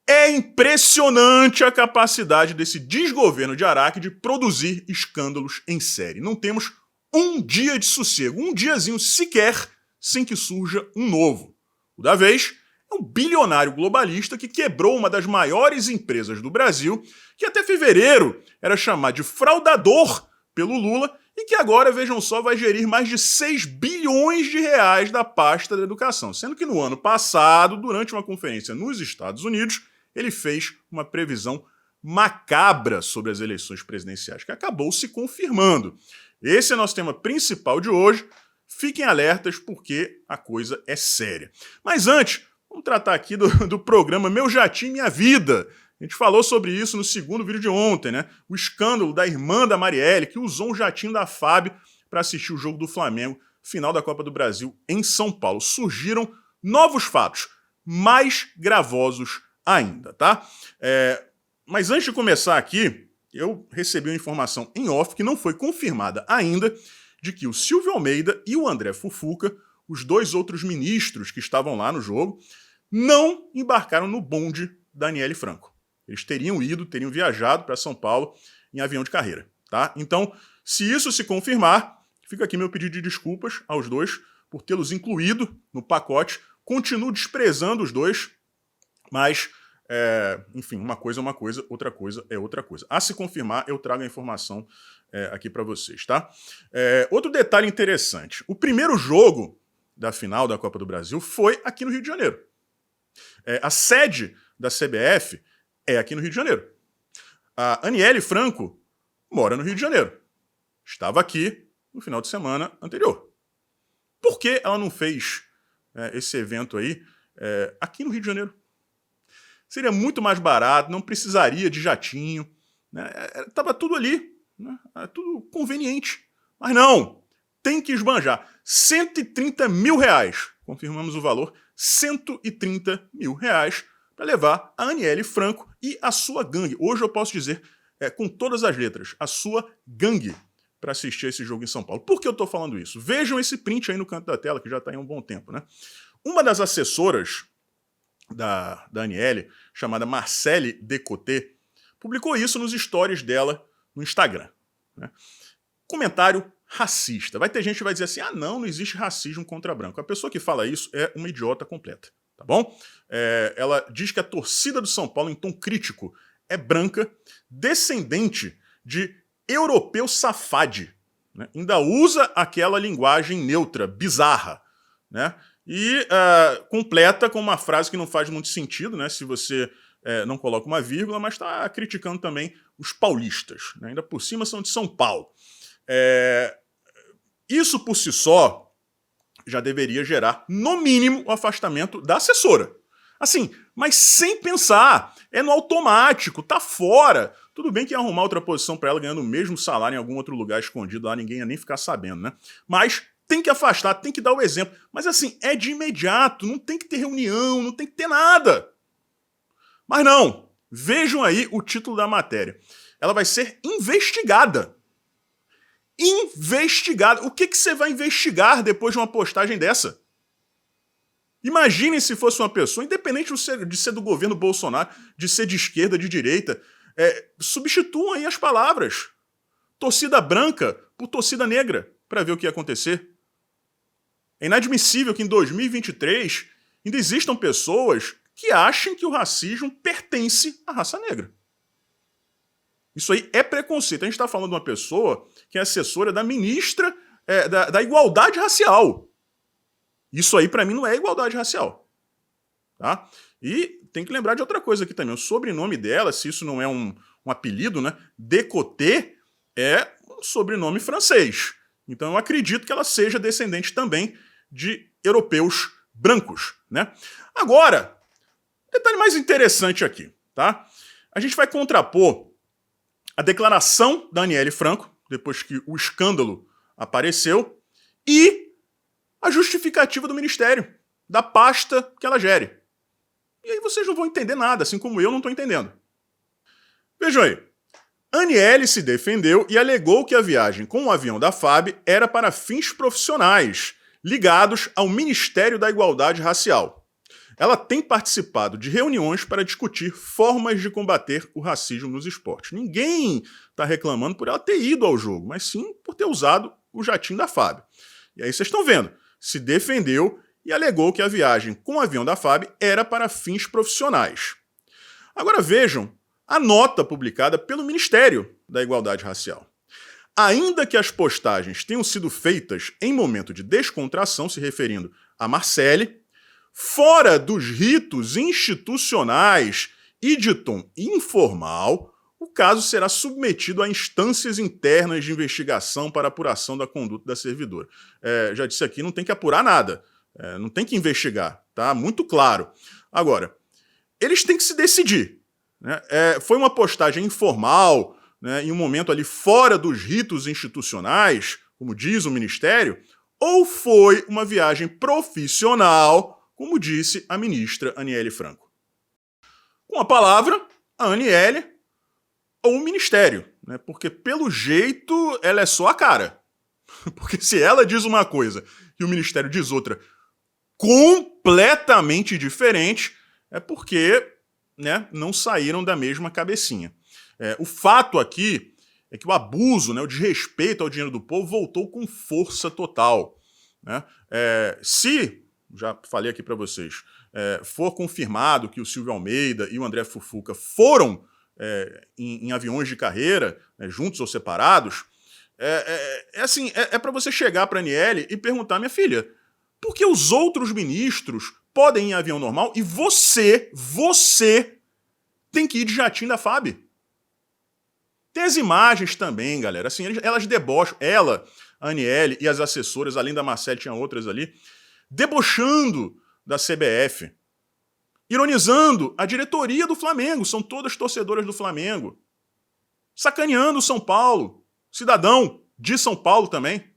É impressionante a capacidade desse desgoverno de Araque de produzir escândalos em série. Não temos um dia de sossego, um diazinho sequer, sem que surja um novo. O da vez é um bilionário globalista que quebrou uma das maiores empresas do Brasil, que até fevereiro era chamado de fraudador pelo Lula e que agora, vejam só, vai gerir mais de 6 bilhões de reais da pasta da educação. Sendo que no ano passado, durante uma conferência nos Estados Unidos, ele fez uma previsão macabra sobre as eleições presidenciais, que acabou se confirmando. Esse é nosso tema principal de hoje. Fiquem alertas porque a coisa é séria. Mas antes, vamos tratar aqui do programa Meu Jatinho Minha Vida. A gente falou sobre isso no segundo vídeo de ontem, né? O escândalo da irmã da Marielle, que usou um jatinho da FAB para assistir o jogo do Flamengo, final da Copa do Brasil, em São Paulo. Surgiram novos fatos, mais gravosos ainda, tá? Mas antes de começar aqui, eu recebi uma informação em off que não foi confirmada ainda, de que o Silvio Almeida e o André Fufuca, os dois outros ministros que estavam lá no jogo, não embarcaram no bonde da Aniele Franco. Eles teriam viajado para São Paulo em avião de carreira, tá? Então, se isso se confirmar, fica aqui meu pedido de desculpas aos dois por tê-los incluído no pacote. Continuo desprezando os dois, mas, enfim, uma coisa é uma coisa, outra coisa é outra coisa. A se confirmar, eu trago a informação aqui para vocês, tá? Outro detalhe interessante. O primeiro jogo da final da Copa do Brasil foi aqui no Rio de Janeiro. A sede da CBF é aqui no Rio de Janeiro. A Aniele Franco mora no Rio de Janeiro. Estava aqui no final de semana anterior. Por que ela não fez esse evento aí aqui no Rio de Janeiro? Seria muito mais barato, não precisaria de jatinho, né? Tava tudo ali, né? Era tudo conveniente. Mas não, tem que esbanjar. 130 mil reais, confirmamos o valor, 130 mil reais para levar a Aniele Franco e a sua gangue. Hoje eu posso dizer, com todas as letras, a sua gangue, para assistir esse jogo em São Paulo. Por que eu estou falando isso? Vejam esse print aí no canto da tela, que já está aí há um bom tempo, né? Uma das assessoras da Aniele, chamada Marcele Decoté, publicou isso nos stories dela no Instagram, né? Comentário racista. Vai ter gente que vai dizer assim, não existe racismo contra branco. A pessoa que fala isso é uma idiota completa, tá bom? Ela diz que a torcida do São Paulo, em tom crítico, é branca, descendente de europeu safade, né? Ainda usa aquela linguagem neutra, bizarra, né? E completa com uma frase que não faz muito sentido, né? Se você não coloca uma vírgula, mas está criticando também os paulistas, né? Ainda por cima são de São Paulo. Isso por si só já deveria gerar, no mínimo, o afastamento da assessora. Assim, mas sem pensar, é no automático, tá fora. Tudo bem que ia arrumar outra posição para ela ganhando o mesmo salário em algum outro lugar escondido, lá ninguém ia nem ficar sabendo, né? Mas tem que afastar, tem que dar o exemplo. Mas assim, é de imediato, não tem que ter reunião, não tem que ter nada. Mas não, vejam aí o título da matéria. Ela vai ser investigada. Investigada. O que você vai investigar depois de uma postagem dessa? Imaginem se fosse uma pessoa, independente de ser do governo Bolsonaro, de ser de esquerda, de direita, substituam aí as palavras. Torcida branca por torcida negra, para ver o que ia acontecer. É inadmissível que em 2023 ainda existam pessoas que achem que o racismo pertence à raça negra. Isso aí é preconceito. A gente está falando de uma pessoa que é assessora da ministra da Igualdade Racial. Isso aí, para mim, não é igualdade racial. Tá? E tem que lembrar de outra coisa aqui também. O sobrenome dela, se isso não é um apelido, né? Decoté é um sobrenome francês. Então eu acredito que ela seja descendente também de europeus brancos, né? Agora, detalhe mais interessante aqui, tá? A gente vai contrapor a declaração da Aniele Franco, depois que o escândalo apareceu, e a justificativa do ministério, da pasta que ela gere. E aí vocês não vão entender nada, assim como eu não estou entendendo. Vejam aí. Aniele se defendeu e alegou que a viagem com o avião da FAB era para fins profissionais, ligados ao Ministério da Igualdade Racial. ela tem participado de reuniões para discutir formas de combater o racismo nos esportes. Ninguém está reclamando por ela ter ido ao jogo, mas sim por ter usado o jatinho da FAB. E aí vocês estão vendo, se defendeu e alegou que a viagem com o avião da FAB era para fins profissionais. Agora vejam a nota publicada pelo Ministério da Igualdade Racial. Ainda que as postagens tenham sido feitas em momento de descontração, se referindo a Marcele, fora dos ritos institucionais e de tom informal, o caso será submetido a instâncias internas de investigação para apuração da conduta da servidora. Já disse aqui, não tem que apurar nada, não tem que investigar, tá? Muito claro. Agora, eles têm que se decidir, né? Foi uma postagem informal, né, em um momento ali fora dos ritos institucionais, como diz o Ministério, ou foi uma viagem profissional, como disse a ministra Aniele Franco. Com a palavra, a Aniele ou o Ministério, né, porque pelo jeito ela é só a cara. Porque se ela diz uma coisa e o Ministério diz outra completamente diferente, é porque, né, não saíram da mesma cabecinha. O fato aqui é que o abuso, né, o desrespeito ao dinheiro do povo voltou com força total, né? Se, já falei aqui para vocês, for confirmado que o Silvio Almeida e o André Fufuca foram em aviões de carreira, né, juntos ou separados, para você chegar para a Aniele e perguntar, minha filha, por que os outros ministros podem ir em avião normal e você tem que ir de jatinho da FAB? Tem as imagens também, galera. Assim, elas debocham. Ela, a Aniele e as assessoras, além da Marcele, tinha outras ali, debochando da CBF. Ironizando a diretoria do Flamengo. São todas torcedoras do Flamengo. Sacaneando o São Paulo. Cidadão de São Paulo também.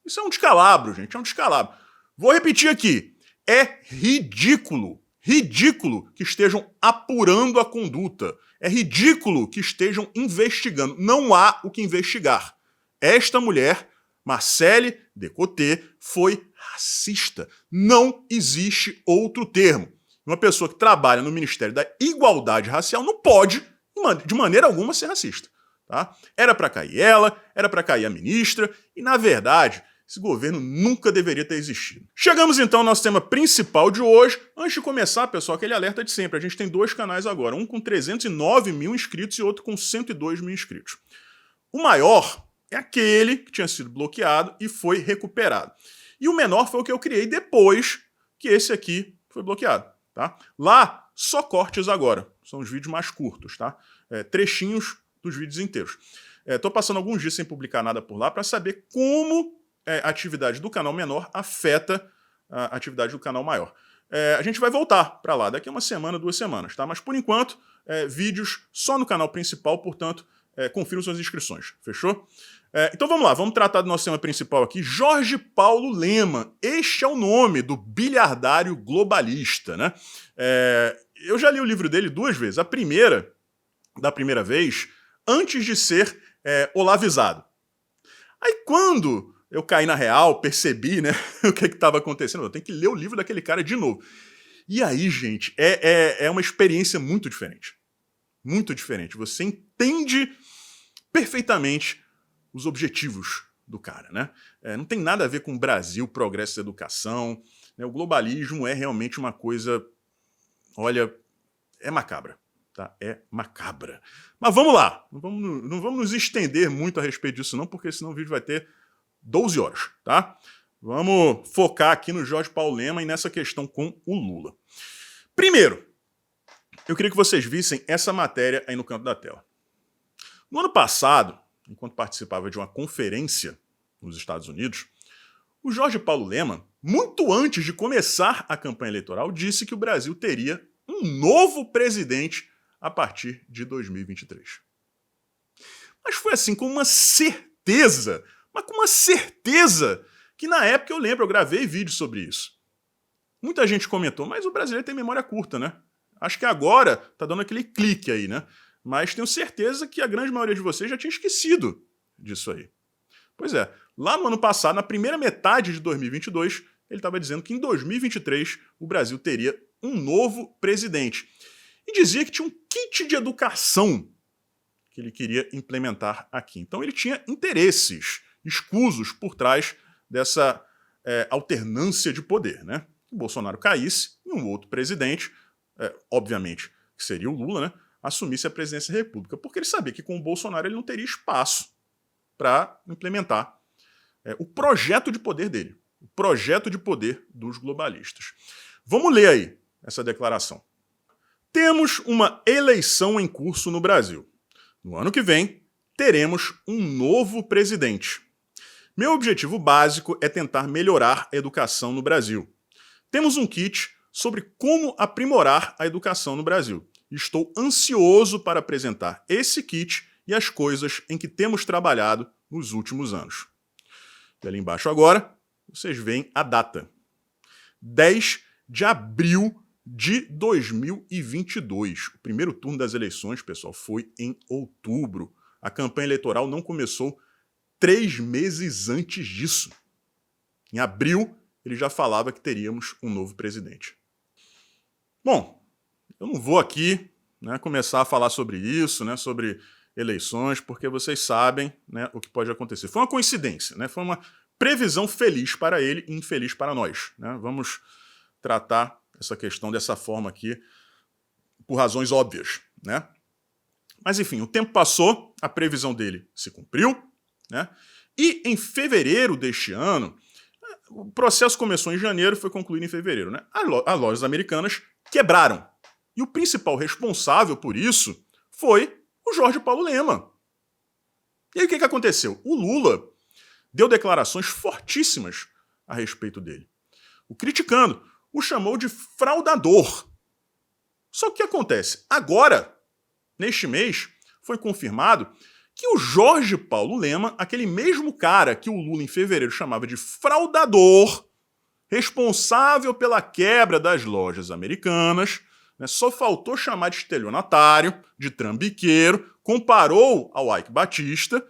Isso é um descalabro, gente. É um descalabro. Vou repetir aqui. É ridículo. Ridículo que estejam apurando a conduta. É ridículo que estejam investigando. Não há o que investigar. Esta mulher, Marcele Decoté, foi racista. Não existe outro termo. Uma pessoa que trabalha no Ministério da Igualdade Racial não pode, de maneira alguma, ser racista. Tá? Era para cair ela, era para cair a ministra, e, na verdade, esse governo nunca deveria ter existido. Chegamos então ao nosso tema principal de hoje. Antes de começar, pessoal, aquele alerta de sempre. A gente tem dois canais agora, um com 309 mil inscritos e outro com 102 mil inscritos. O maior é aquele que tinha sido bloqueado e foi recuperado. E o menor foi o que eu criei depois que esse aqui foi bloqueado. Tá? Lá, só cortes agora. São os vídeos mais curtos, tá? Trechinhos dos vídeos inteiros. Estou passando alguns dias sem publicar nada por lá para saber como a atividade do canal menor afeta a atividade do canal maior. A gente vai voltar para lá daqui a uma semana, 2 semanas, tá? Mas por enquanto, vídeos só no canal principal, portanto, confiram suas inscrições, fechou? Então vamos lá, vamos tratar do nosso tema principal aqui. Jorge Paulo Lemann, este é o nome do bilhardário globalista, né? Eu já li o livro dele 2 vezes. A primeira, da primeira vez, antes de ser olavizado. Aí quando eu caí na real, percebi, né, o que estava acontecendo. Eu tenho que ler o livro daquele cara de novo. E aí, gente, é uma experiência muito diferente. Muito diferente. Você entende perfeitamente os objetivos do cara, né? Não tem nada a ver com o Brasil, progresso da educação, né? O globalismo é realmente uma coisa, olha, é macabra. Tá? É macabra. Mas vamos lá. Não vamos nos estender muito a respeito disso não, porque senão o vídeo vai ter 12 horas, tá? Vamos focar aqui no Jorge Paulo Lemann e nessa questão com o Lula. Primeiro, eu queria que vocês vissem essa matéria aí no canto da tela. No ano passado, enquanto participava de uma conferência nos Estados Unidos, o Jorge Paulo Lemann, muito antes de começar a campanha eleitoral, disse que o Brasil teria um novo presidente a partir de 2023. Mas foi assim com uma certeza, mas com uma certeza que na época eu lembro, eu gravei vídeo sobre isso. Muita gente comentou, mas o brasileiro tem memória curta, né? Acho que agora tá dando aquele clique aí, né? Mas tenho certeza que a grande maioria de vocês já tinha esquecido disso aí. Pois é, lá no ano passado, na primeira metade de 2022, ele estava dizendo que em 2023 o Brasil teria um novo presidente. E dizia que tinha um kit de educação que ele queria implementar aqui. Então ele tinha interesses escusos por trás dessa alternância de poder, né? Que o Bolsonaro caísse e um outro presidente, obviamente que seria o Lula, né, assumisse a presidência da República, porque ele sabia que com o Bolsonaro ele não teria espaço para implementar o projeto de poder dele, o projeto de poder dos globalistas. Vamos ler aí essa declaração. Temos uma eleição em curso no Brasil. No ano que vem, teremos um novo presidente. Meu objetivo básico é tentar melhorar a educação no Brasil. Temos um kit sobre como aprimorar a educação no Brasil. Estou ansioso para apresentar esse kit e as coisas em que temos trabalhado nos últimos anos. E ali embaixo agora, vocês veem a data. 10 de abril de 2022. O primeiro turno das eleições, pessoal, foi em outubro. A campanha eleitoral não começou 3 meses antes disso. Em abril, ele já falava que teríamos um novo presidente. Bom, eu não vou aqui, né, começar a falar sobre isso, né, sobre eleições, porque vocês sabem, né, o que pode acontecer. Foi uma coincidência, né, foi uma previsão feliz para ele e infeliz para nós, né? Vamos tratar essa questão dessa forma aqui, por razões óbvias, né? Mas enfim, o tempo passou, a previsão dele se cumpriu, né? E em fevereiro deste ano, o processo começou em janeiro e foi concluído em fevereiro, né? As lojas americanas quebraram. E o principal responsável por isso foi o Jorge Paulo Lema. E aí o que aconteceu? O Lula deu declarações fortíssimas a respeito dele, o criticando, o chamou de fraudador. Só que o que acontece? Agora, neste mês, foi confirmado que o Jorge Paulo Lema, aquele mesmo cara que o Lula em fevereiro chamava de fraudador, responsável pela quebra das lojas americanas, né, só faltou chamar de estelionatário, de trambiqueiro, comparou ao Ike Batista,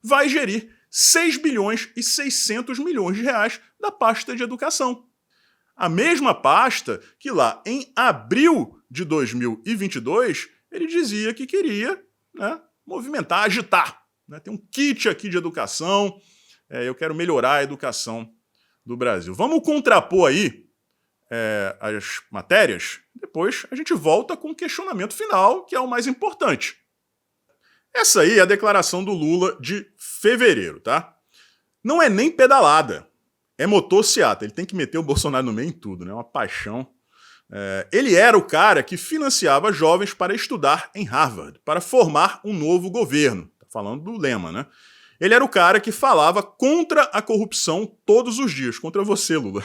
vai gerir 6 bilhões e 600 milhões de reais da pasta de educação. A mesma pasta que lá em abril de 2022 ele dizia que queria, né, movimentar, agitar. Né? Tem um kit aqui de educação, eu quero melhorar a educação do Brasil. Vamos contrapor aí as matérias, depois a gente volta com o questionamento final, que é o mais importante. Essa aí é a declaração do Lula de fevereiro, tá? Não é nem pedalada. É motociata, ele tem que meter o Bolsonaro no meio em tudo, né? Uma paixão. Ele era o cara que financiava jovens para estudar em Harvard, para formar um novo governo. Tá falando do Lema, né? Ele era o cara que falava contra a corrupção todos os dias, contra você, Lula.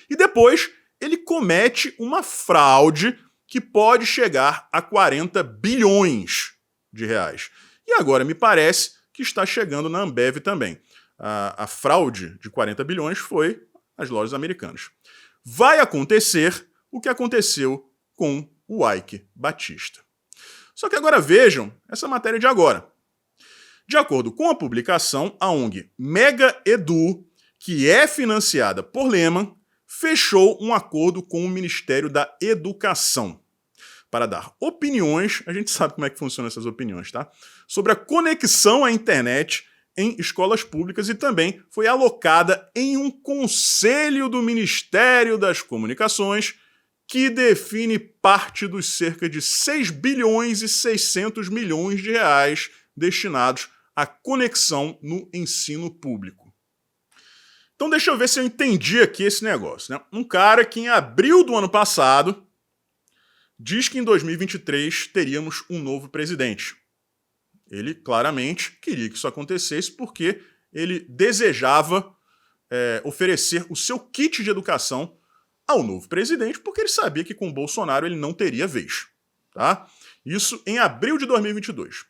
E depois ele comete uma fraude que pode chegar a 40 bilhões de reais. E agora me parece que está chegando na Ambev também. A fraude de 40 bilhões foi as lojas americanas. Vai acontecer o que aconteceu com o Ike Batista. Só que agora vejam essa matéria de agora. De acordo com a publicação, a ONG Mega Edu, que é financiada por Lehman, fechou um acordo com o Ministério da Educação para dar opiniões, a gente sabe como é que funcionam essas opiniões, tá? Sobre a conexão à internet em escolas públicas e também foi alocada em um conselho do Ministério das Comunicações que define parte dos cerca de 6 bilhões e 600 milhões de reais destinados à conexão no ensino público. Então deixa eu ver se eu entendi aqui esse negócio, né? Um cara que em abril do ano passado diz que em 2023 teríamos um novo presidente. Ele claramente queria que isso acontecesse porque ele desejava oferecer o seu kit de educação ao novo presidente, porque ele sabia que com o Bolsonaro ele não teria vez. Tá? Isso em abril de 2022.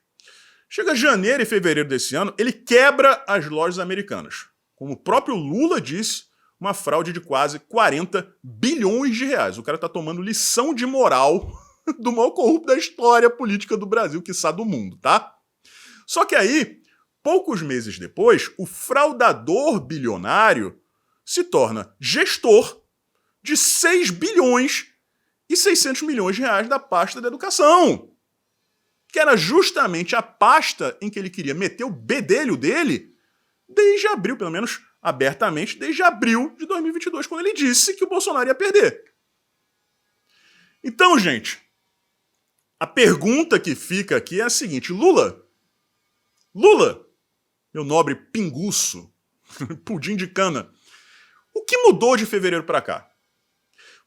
Chega janeiro e fevereiro desse ano, ele quebra as lojas americanas. Como o próprio Lula disse, uma fraude de quase 40 bilhões de reais. O cara está tomando lição de moral do maior corrupto da história política do Brasil, quiçá do mundo, tá? Só que aí, poucos meses depois, o fraudador bilionário se torna gestor de 6 bilhões e 600 milhões de reais da pasta da educação, que era justamente a pasta em que ele queria meter o bedelho dele desde abril, pelo menos abertamente, desde abril de 2022, quando ele disse que o Bolsonaro ia perder. Então, gente, a pergunta que fica aqui é a seguinte: Lula, meu nobre pinguço, pudim de cana, o que mudou de fevereiro para cá?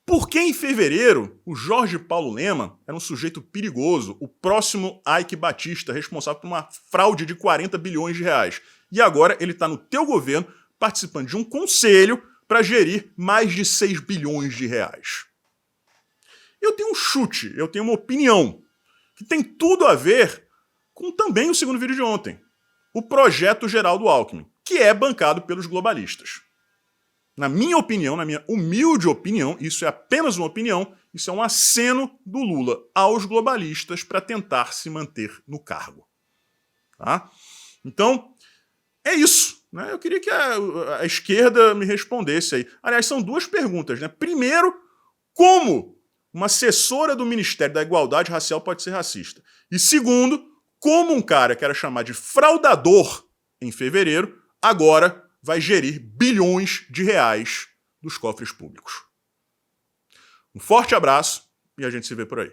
Por que em fevereiro o Jorge Paulo Lema era um sujeito perigoso, o próximo Ike Batista, responsável por uma fraude de 40 bilhões de reais, e agora ele está no teu governo participando de um conselho para gerir mais de 6 bilhões de reais? Eu tenho um chute, eu tenho uma opinião, que tem tudo a ver com também o segundo vídeo de ontem, o projeto Geraldo Alckmin, que é bancado pelos globalistas. Na minha opinião, na minha humilde opinião, isso é apenas uma opinião, isso é um aceno do Lula aos globalistas para tentar se manter no cargo. Tá? Então, é isso. Né? Eu queria que a esquerda me respondesse aí. Aliás, são duas perguntas. Né? Primeiro, como uma assessora do Ministério da Igualdade Racial pode ser racista? E segundo, como um cara que era chamado de fraudador em fevereiro, agora vai gerir bilhões de reais dos cofres públicos. Um forte abraço e a gente se vê por aí.